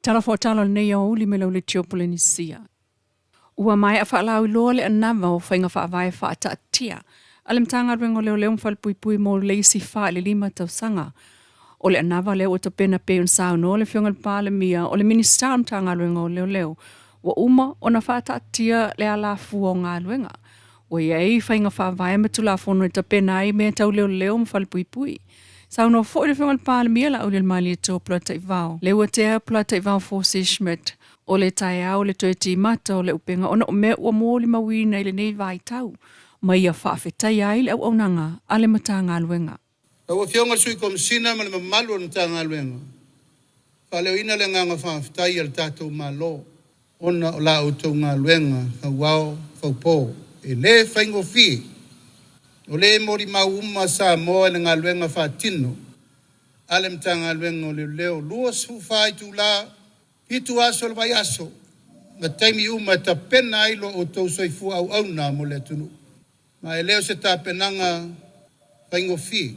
Tala fo tala nei o uli me lau le tio Polynesia. Ua mai a whaalau loa le anava o whainga whaavai whaatia. Ale mtanga rengo leo leo mwhalpui pui mo leisi wha le 5 tausanga. O le anava leo o tapena pe un sao no le fionga le pale mia o le minister mtanga rengo leo leo. Wa uma o na whaatia le ala fua o ngā luenga. Ua iei whainga whaavai me tula fono e tapena ai me tau leo leo mwhalpui pui. Sau no fo le fionga le pale mia la uli le mali e tō plata i vau. Le ua tea plata i vau Force Schmidt. O le tai au le toi ti mata o le upenga ona o me ua mōli mawina i le nei vai tau. Ma ia whaafetai ai le au aunanga a le mata ngā luenga. Ua fionga sui komisina ma le mamalu o mata ngā luenga. Whaleo ina le nganga whaafetai al tātou malo. Ona o la o tau ngā luenga, whauao, whaupō. E le whaingo fie. O le mori mauma sa moa le ngā luenga whaatino. Ale mata ngā luenga o leo leo. Lua su whai tu la. Hitu aso le vai aso. Na taimi uma ta pena ilo o tau soifu au au na mo le tunu. Ma e leo se ta penanga whaingo fie.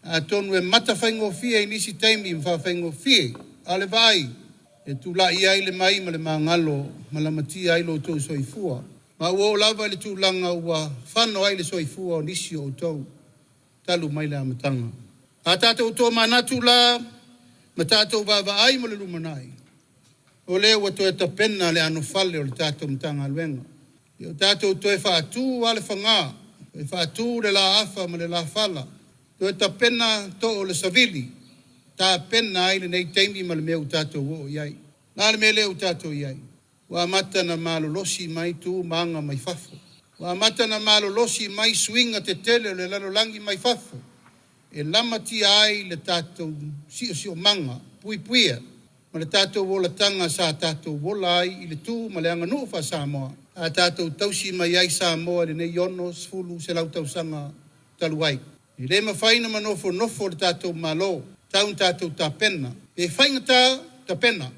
A tonu e mata whaingo fie e nisi taimi mwha whaingo fie. Ale vai. E tu la ia ile mai ma le mangalo. Ma la mati ailo o tau soifua. Ma ua o lava ile tu langa ua whano aile soifua o nisi o tau. Talu mai le amatanga. A tātou tō manatu la. Ma tātou vava ai mo le lumanai. O leo wa toe tapena le anu fale o le tātou mtanga luenga. O tātou toe whaatu wale whanga. Toe whaatu le la afa ma le la fala. Toe tapena to o le savili. Tā pena ai le nei teimi ma le mea o tātou o iai. Nā le mea leo tātou iai. Wa mata na malo losi mai tu maanga mai fafo. Wa mata na malo losi mai swinga te tele o le lalolangi mai fafo. E lamati ai le tātou si o manga. Pui puia. Ma le tātou wola tanga sa tātou wola ai i le tū ma le anga nufa Samoa. A tātou tausi mai ai Samoa le nei ono sfulu se lau tausanga taluai. I le mawhaina ma nofo le tātou malo, taun tātou tāpena. E whainga tāpena,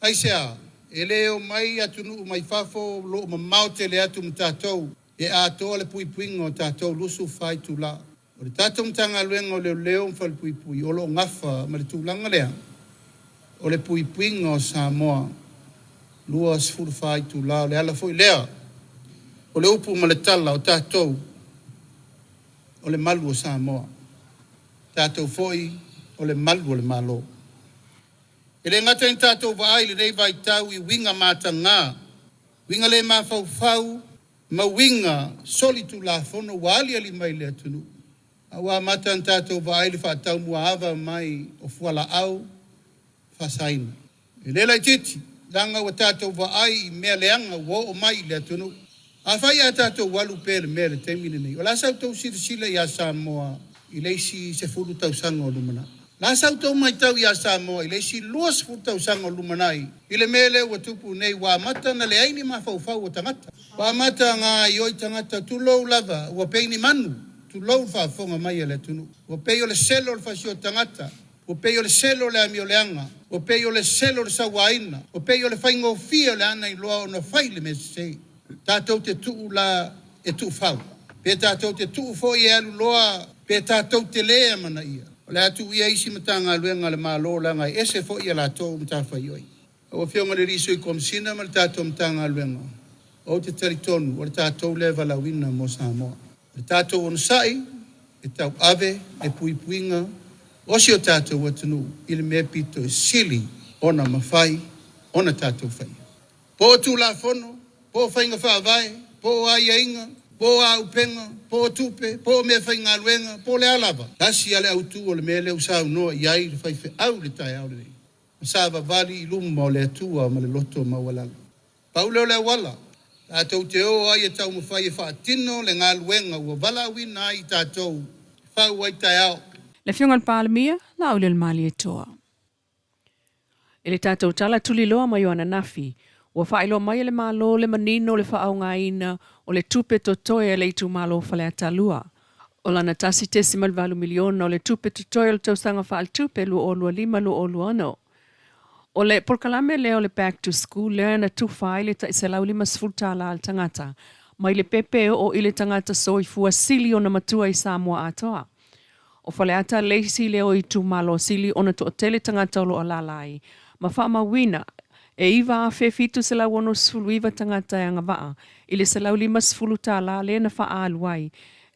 ai se a, e leo mai atunu mai fafo, lo ma maute le atu ma tātou, e a toa le pui puinga o tātou lusu whai tu la. O le tātou mtanga luenga o leo mwhal pui pui, o lo ngafa ma le tūlanga lea. O le pui puinga o Samoa, lua sfuru whai tu la, le ala foi lea. O le upu ma le tala o tātou, o le malu o Samoa. Tātou foi, o le malu o le malo. E le ngata in tātou wa ai le nei vai tau i winga mata ngā. Winga le ma fau, ma winga soli tu la fono wali ali mai le atunu. Awa mata in tātou wa ai le whaatau mua ava mai o fuala au, fasaina. E lela i titi, langa wa tātou wa ai i mea leanga wo o mai le atunu. A whai a tātou walu pere mea le teimine nei. O la sau tau sila i a Samoa i leisi se furu tau sanga o lumana. La sau tau mai tau i a Samoa i leisi luas furu tau sanga o lumanai. I le mele wa tupu nei wa mata na le aini ma fau o tangata. Wa mata ngā ioi tangata tu lou lava wa peini manu. Tu lou whaafonga mai le tunu. Wa pei o le selo le fasio tangata. O pei o le selo le ami o le anga. O pei o le selo le sawaina. O pei o le whaingo fia le ana i loa o na whaile me se. Tātou te tuu la e tuu whau. Pe tātou te tuu fo i alu loa. Pe tātou te lea mana ia. O le atu ia isi matanga luenga le malo langa e ese fo i ala tō mtawha ioi. O whionga le riso i komsina ma le tātou matanga luenga. O te taritonu o le tātou le valawina mo Samoa. Le tātou on sai e tau ave e pui puinga. Osi o tātou watunu, ili mea pito e sili, ona mawhai, ona tātou whai. Po tu la fono, po whainga whaavai, po ai ainga, po a upenga, po tupe, po mea whainga aluenga, po le alava. Tasi ale au tu o le mea leo sau noa, iai le whaife au le tai au le. Masava vali i luma o le atua ma le loto mawalala. Pauleo le wala, tātou te o ai e tau mawhai e whaatino le ngā aluenga, ua vala wina ai tātou, whau ai tai au. Le fionga palamia, la ule mali e toa. E le tātou tala tuli loa mai o ananafi, ua whailo mai le malo le manino le whaau ngā ina o le tupe totoe le itu malo whale atalua. O lana tasi tesimal valu miliona o le tupe totoe le tausanga whaal tupe lu o lua 5 lu o lua ano. O le porkalame le o le back to school le na tu whai le ta isalau 5 sfultala al tangata, mai le pepe o ile tangata soifua sili o na matua i Samoa atoa. O whale ata leisi leo i tu malo sili ona tu o tele tangata lo o lalai. Ma whaamawina, e iwa a fitu se lau ono sfulu iwa tangata anga waa, ile se lau 5 tala le na whaaluai.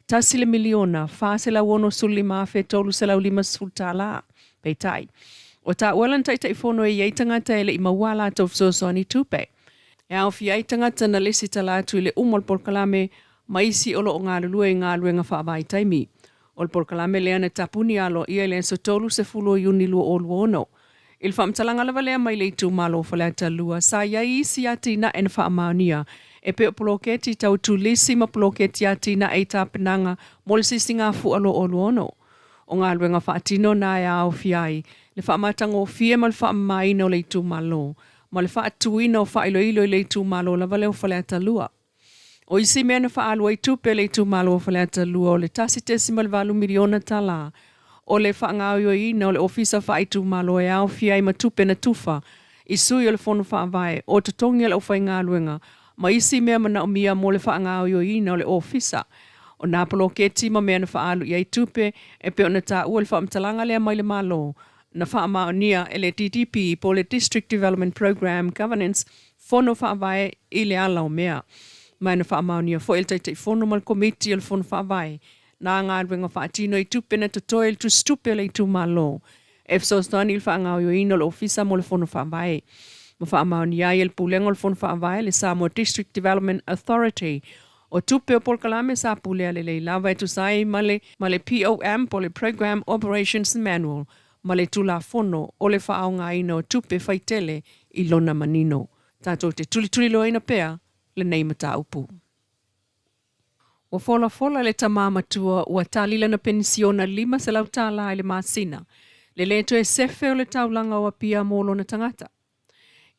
Tasi le miliona, wha se lau ono sulima a tolu se lau 5 tala. Peitai. O ta walan tai tai fono e iei tangata ele i mawala tau fsosoani tupe. E au fi ai tangata na lesi talatu ile umol polkalame maisi olo o ngā lulua i ngā luenga whaavai taimi. Ol polkalame lea na tapuni alo ia le so tolu se fulo yuni lua o luono. Il whaamtalanga lawa lea mai le tu malo whalata lua. Sa iai isi ati na en whaamaunia. E pe o poloketi tau tu lisi ma poloketi ati na e tāpenanga mol sisi ngā fu alo o luono. O ngā luenga whaatino na e au fi ai. Le whaamatanga o fie ma le whaamaina o le tu malo. Ma le whaatuina o whaailoilo i le tu malo lawa leo whalata lua. O isi mea na whaalua i tupe le tu malo o whalata lua o le tasi tesi ma le 2 miliona tala. O le whaangau i na o le ofisa whaaitu malo e au fi ai ma tupe na tufa. I sui o le whono whaavai o tatongi le o whai ngā luenga. Ma isi mea mana o mia mo le whaangau i na o le ofisa. O nā poloketi ma mea na whaalu i ai tupe e pe o na tā ua le whaamtalanga lea mai le malo. Na whaamaunia e le DDP po le District Development Program Governance whono whaavai i le ala o mea. Mai na whaamaunia fo el teitei whono mal komiti o le whono whaavai. Nā ngā ruenga whaatino i tupe na tutoe il tu stupe le i tu malo. E fsostani il whaangau i ino le ofisa mo le whono whaavai. Ma whaamaunia i el pulengo le whono whaavai le Samoan District Development Authority. O tupe o polkalame sa pulea le lawa e tu sai male POM po le Program Operations Manual. Ma le tula fono o le whaaonga ina o tupe whaitele i lona manino. Tātou te tuli loina pea le nei mata upu. Wa fola le tamamatua ua talila na pensiona 5 se lau tala i le masina. Le leto e sefe o le taulanga o apia molo na tangata.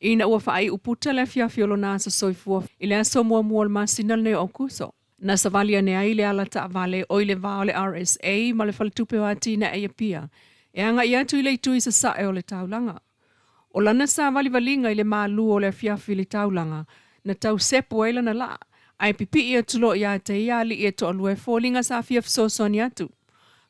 Ina ua whaai uputa le fiafiolo nasa soifua i le aso mua le masina le o kuso. Na savalia ne ai le ala ta vale o i le vao le RSA ma le faltupe o atina e apia. E anga i atu i le itu i sa sae o le taulanga. O lana sa valinga i le malu o le fiafi le taulanga na tau sepo eila na la. Ai pipi ia tulo ia te ia li ia to alue fōlinga sa fiaf sosoni atu.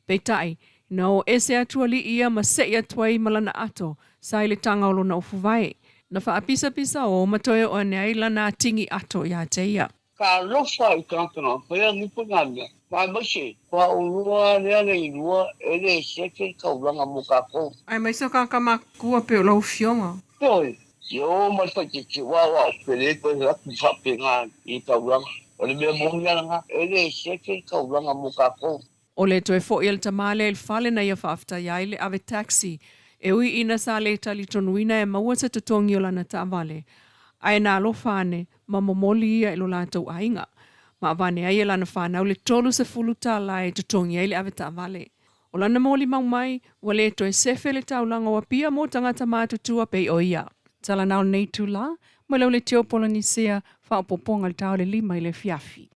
Peitai, no ese atu ali ia ma se ia tuai malana ato sa ile tanga olo na ufuwai. Na wha pisa o matoe o ne aila na tingi ato ia te ia. Ka lofa i kātana, pēr nipu ngāmia. Mai masi, pa urua nea nei rua, ele seke kauranga mo kako. Ai mai so ka makua pe o lau fionga. Poi, yo mai pa te chihuahua, pere ko raku whapenga i kauranga. O le mea mongia nga, ele seke kauranga mo kako. O le toe fo il tamale il fale na ia whaafta iai le ave taxi. E ui ina sa le tali tonuina e maua sa tutongi o lana ta vale. Ai nā lo whane, ma momoli ia ilo lātou ainga. Ma avane ai e lana whanau le tolu se fulutala e tutongi ai le ave ta vale. O lana moli mau mai, wa le toe sefe le taulanga wa pia mo tangata mātutua pei o ia. Tala nao nei tu la, ma lau le teo Polynesia, whaopoponga le tau le 5 i le fiafi.